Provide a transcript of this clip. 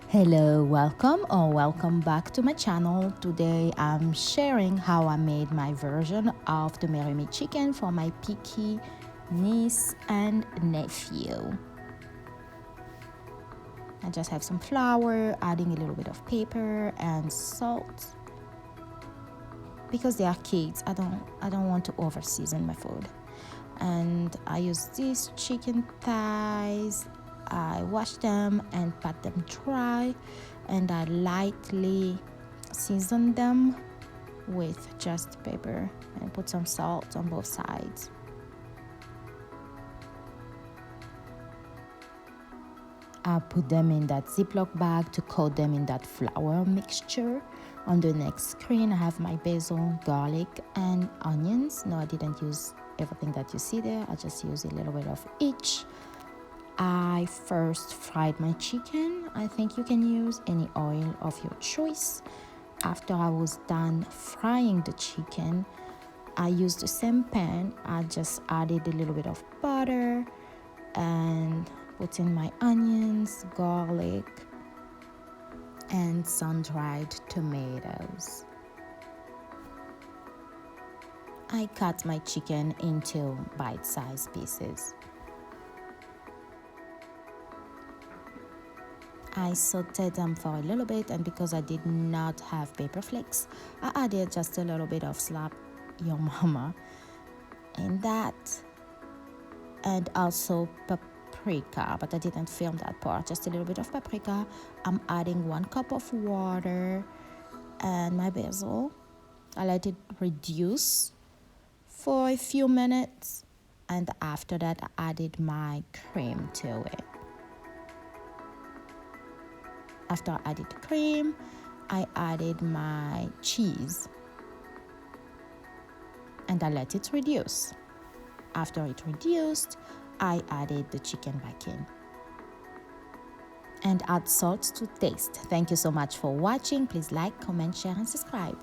Hello, welcome back to my channel. Today I'm sharing how I made my version of the merimie chicken for my picky niece and nephew. I just have some flour, adding a little bit of pepper and salt. Because they are kids, I don't want to over season my food. And I use these chicken thighs. I wash them and pat them dry, and I lightly season them with just pepper and put some salt on both sides. I put them in that Ziploc bag to coat them in that flour mixture. On the next screen, I have my basil, garlic, and onions. No, I didn't use everything that you see there. I just used a little bit of each. I first fried my chicken. I think you can use any oil of your choice. After I was done frying the chicken, I used the same pan. I just added a little bit of butter and put in my onions, garlic, and sun-dried tomatoes. I cut my chicken into bite-sized pieces. I sauteed them for a little bit, and because I did not have pepper flakes, I added just a little bit of slap your mama in that, and also paprika, but I didn't film that part. Just a little bit of paprika. I'm adding 1 cup of water and my basil. I let it reduce for a few minutes, and after that I added my cream to it. After I added the cream, I added my cheese and I let it reduce. After it reduced, I added the chicken back in and add salt to taste. Thank you so much for watching. Please like, comment, share, and subscribe.